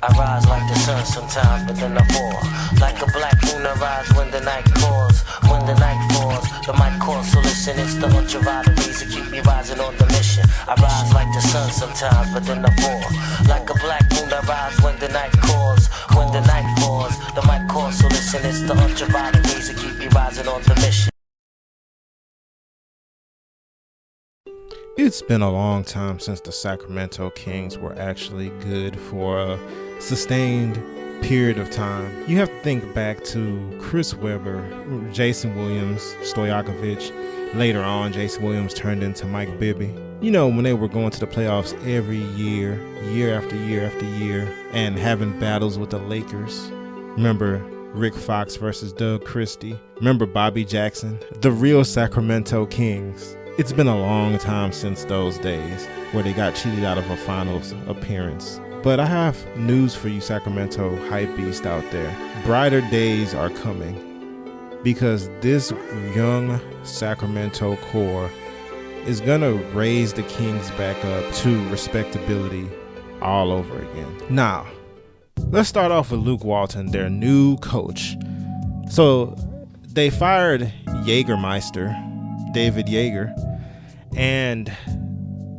I rise like the sun sometimes, but then I fall. Like a black moon, I rise when the night falls. When the night falls, the mic calls, so listen, it's the ultraviolet rays that keep me rising on the mission. I rise like the sun sometimes, but then I fall. Like a black moon, I rise when the night calls. When the night falls, the mic calls, so listen, it's the ultraviolet rays that keep me rising on the mission. It's been a long time since the Sacramento Kings were actually good for a sustained period of time. You have to think back to Chris Webber, Jason Williams, Stojakovic. Later on, Jason Williams turned into Mike Bibby. You know, when they were going to the playoffs every year, year after year after year, and having battles with the Lakers. Remember Rick Fox versus Doug Christie. Remember Bobby Jackson, the real Sacramento Kings. It's been a long time since those days where they got cheated out of a finals appearance. But I have news for you Sacramento hype beast out there. Brighter days are coming because this young Sacramento core is gonna raise the Kings back up to respectability all over again. Now, let's start off with Luke Walton, their new coach. So they fired Jägermeister, David Yeager, and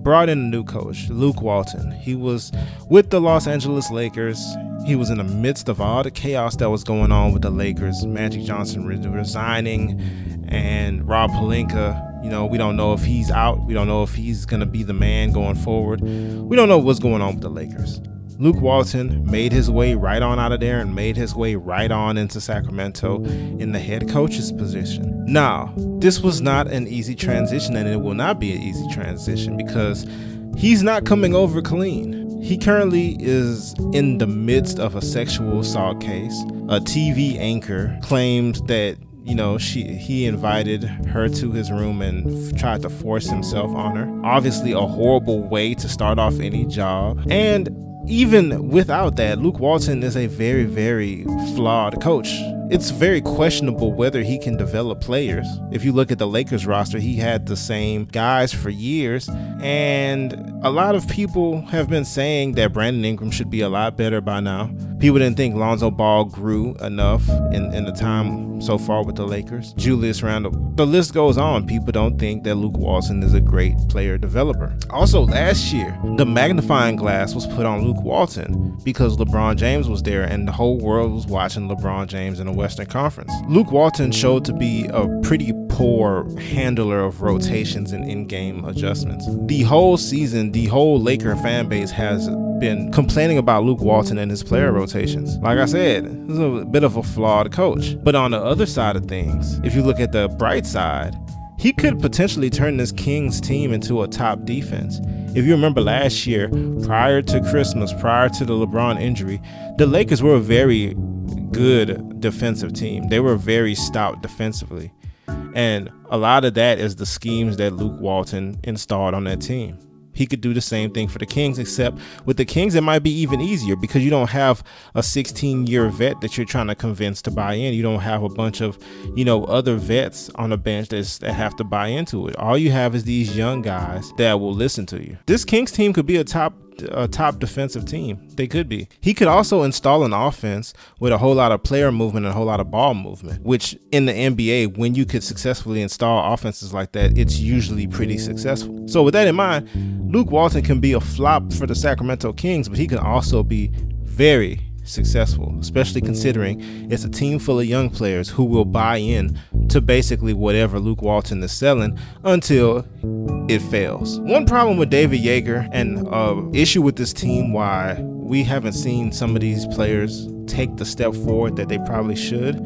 brought in a new coach, Luke Walton. He was with the Los Angeles Lakers. He was in the midst of all the chaos that was going on with the Lakers. Magic Johnson resigning and Rob Pelinka, you know, we don't know if he's out. We don't know if he's going to be the man going forward. We don't know what's going on with the Lakers. Luke Walton made his way right on out of there and made his way right on into Sacramento in the head coach's position. Now, this was not an easy transition, and it will not be an easy transition because he's not coming over clean. He currently is in the midst of a sexual assault case. A TV anchor claimed that, you know, he invited her to his room and tried to force himself on her. Obviously a horrible way to start off any job. And even without that, Luke Walton is a very, very flawed coach. It's very questionable whether he can develop players. If you look at the Lakers roster, he had the same guys for years, and a lot of people have been saying that Brandon Ingram should be a lot better by now. People didn't think Lonzo Ball grew enough in the time so far with the Lakers. Julius Randle. The list goes on. People don't think that Luke Walton is a great player developer. Also, last year, the magnifying glass was put on Luke Walton because LeBron James was there and the whole world was watching LeBron James in the Western Conference. Luke Walton showed to be a pretty poor handler of rotations and in-game adjustments. The whole season, the whole Laker fan base has been complaining about Luke Walton and his player rotations. Like I said, he's a bit of a flawed coach. But on the other side of things, if you look at the bright side, he could potentially turn this Kings team into a top defense. If you remember last year, prior to Christmas, prior to the LeBron injury, the Lakers were a very good defensive team. They were very stout defensively. And a lot of that is the schemes that Luke Walton installed on that team. He could do the same thing for the Kings, except with the Kings, it might be even easier because you don't have a 16-year vet that you're trying to convince to buy in. You don't have a bunch of, other vets on the bench that have to buy into it. All you have is these young guys that will listen to you. This Kings team could be a top defensive team. They could be. He could also install an offense with a whole lot of player movement and a whole lot of ball movement, which in the NBA, when you could successfully install offenses like that, it's usually pretty successful. So with that in mind, Luke Walton can be a flop for the Sacramento Kings, but he can also be very successful, especially considering it's a team full of young players who will buy in to basically whatever Luke Walton is selling until it fails. One problem with David Yeager and issue with this team why we haven't seen some of these players take the step forward that they probably should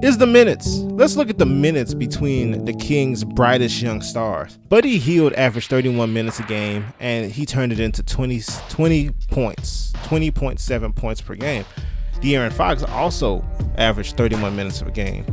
is the minutes. Let's look at the minutes between the Kings' brightest young stars. Buddy Hield averaged 31 minutes a game, and he turned it into 20 points, 20.7 points per game. De'Aaron Fox also averaged 31 minutes of a game,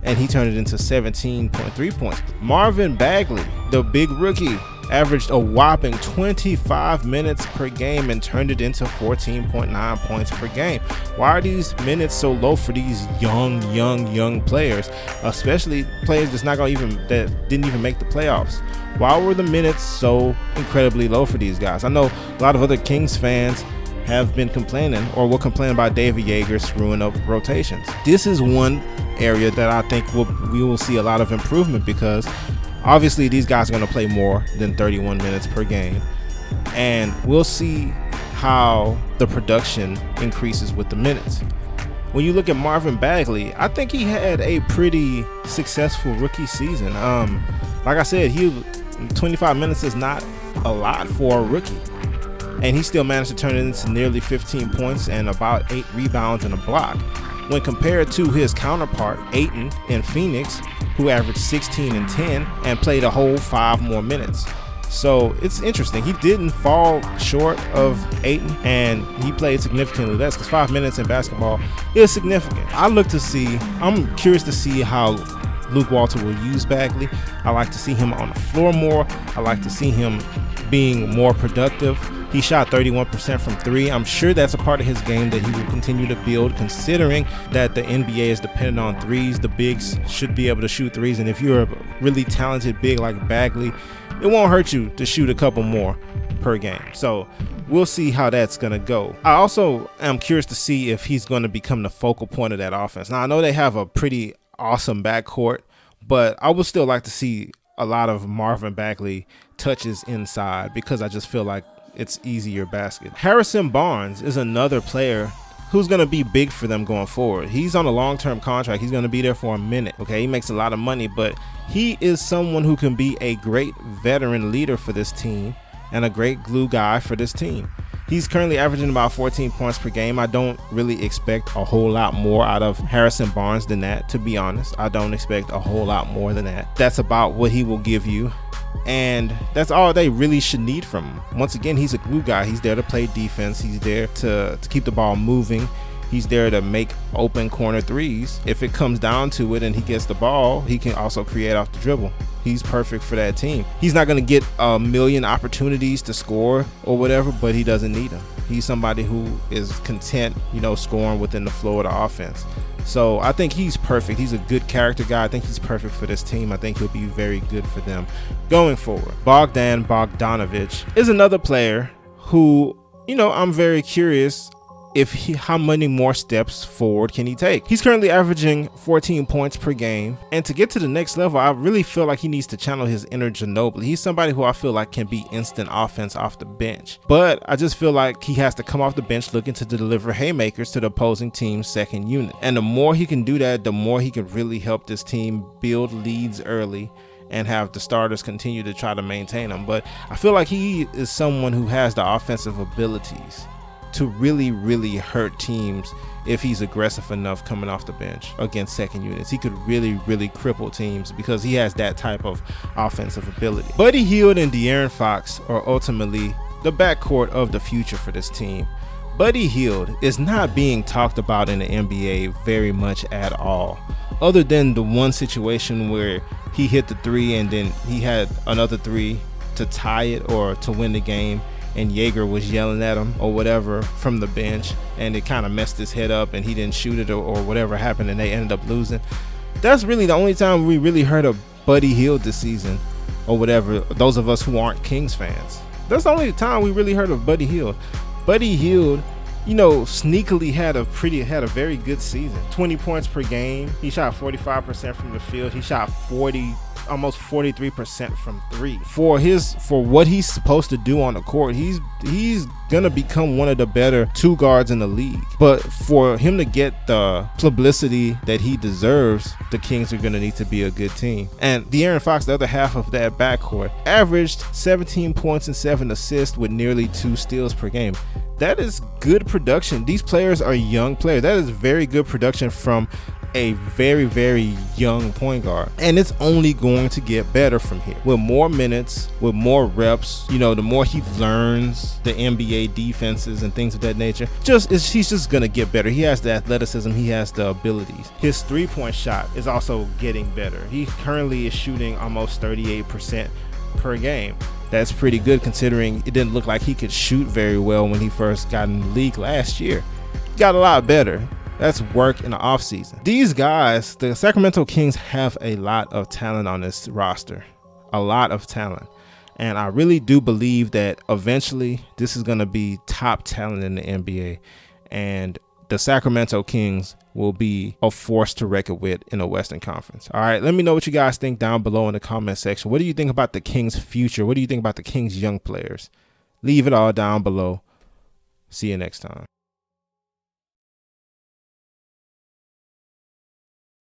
and he turned it into 17.3 points. Marvin Bagley, the big rookie, averaged a whopping 25 minutes per game and turned it into 14.9 points per game. Why are these minutes so low for these young players, especially players that didn't even make the playoffs? Why were the minutes so incredibly low for these guys? I know a lot of other Kings fans have been complaining or will complain about David Yeager screwing up rotations. This is one area that I think we will see a lot of improvement, because obviously these guys are going to play more than 31 minutes per game, and we'll see how the production increases with the minutes. When you look at Marvin Bagley, I think he had a pretty successful rookie season. Like I said, 25 minutes is not a lot for a rookie, and he still managed to turn it into nearly 15 points and about 8 rebounds and a block, when compared to his counterpart Ayton in Phoenix, who averaged 16 and 10 and played a whole 5 more minutes. So it's interesting. He didn't fall short of Ayton, and he played significantly less, because 5 minutes in basketball is significant. I'm curious to see how Luke Walton will use Bagley. I like to see him on the floor more. I like to see him being more productive. He shot 31% from 3. I'm sure that's a part of his game that he will continue to build, considering that the NBA is dependent on threes. The bigs should be able to shoot threes, and if you're a really talented big like Bagley, it won't hurt you to shoot a couple more per game. So we'll see how that's going to go. I also am curious to see if he's going to become the focal point of that offense. Now, I know they have a pretty awesome backcourt, but I would still like to see a lot of Marvin Bagley touches inside, because I just feel like it's easier basket. Harrison Barnes is another player who's going to be big for them going forward. He's on a long-term contract. He's going to be there for a minute. Okay, he makes a lot of money, but he is someone who can be a great veteran leader for this team and a great glue guy for this team. He's currently averaging about 14 points per game. I don't really expect a whole lot more out of Harrison Barnes than that, to be honest. I don't expect a whole lot more than that. That's about what he will give you, and that's all they really should need from him. Once again, he's a glue guy. He's there to play defense. He's there to keep the ball moving. He's there to make open corner threes. If it comes down to it and he gets the ball, he can also create off the dribble. He's perfect for that team. He's not going to get a million opportunities to score or whatever, but he doesn't need them. He's somebody who is content, scoring within the flow of the offense. So I think he's perfect. He's a good character guy. I think he's perfect for this team. I think he'll be very good for them going forward. Bogdan Bogdanovich is another player who, I'm very curious how many more steps forward can he take. He's currently averaging 14 points per game, and to get to the next level, I really feel like he needs to channel his inner Ginobili. He's somebody who I feel like can be instant offense off the bench, but I just feel like he has to come off the bench looking to deliver haymakers to the opposing team's second unit, and the more he can do that, the more he can really help this team build leads early and have the starters continue to try to maintain them. But I feel like he is someone who has the offensive abilities to really, really hurt teams if he's aggressive enough coming off the bench against second units. He could really, really cripple teams because he has that type of offensive ability. Buddy Hield and De'Aaron Fox are ultimately the backcourt of the future for this team. Buddy Hield is not being talked about in the NBA very much at all, other than the one situation where he hit the 3 and then he had another 3 to tie it or to win the game, and Yeager was yelling at him or whatever from the bench, and it kind of messed his head up and he didn't shoot it or whatever happened, and they ended up losing. That's really the only time we really heard of Buddy Hield this season or whatever, those of us who aren't Kings fans. That's the only time we really heard of Buddy Hield. Buddy Hield, sneakily had a very good season. 20 points per game. He shot 45% from the field. He shot almost 43% from 3. For what he's supposed to do on the court, he's gonna become one of the better 2 guards in the league. But for him to get the publicity that he deserves, the Kings are gonna need to be a good team. And De'Aaron Fox, the other half of that backcourt, averaged 17 points and 7 assists with nearly 2 steals per game. That is good production. These players are young players. That is very good production from a very, very young point guard, and it's only going to get better from here with more minutes, with more reps. The more he learns the NBA defenses and things of that nature, he's just gonna get better. He has the athleticism, he has the abilities. His 3-point shot is also getting better. He currently is shooting almost 38% per game. That's pretty good considering it didn't look like he could shoot very well when he first got in the league last year. Got a lot better. That's work in the offseason. These guys, the Sacramento Kings, have a lot of talent on this roster. A lot of talent. And I really do believe that eventually this is going to be top talent in the NBA. And the Sacramento Kings will be a force to reckon with in the Western Conference. All right, let me know what you guys think down below in the comment section. What do you think about the Kings' future? What do you think about the Kings' young players? Leave it all down below. See you next time.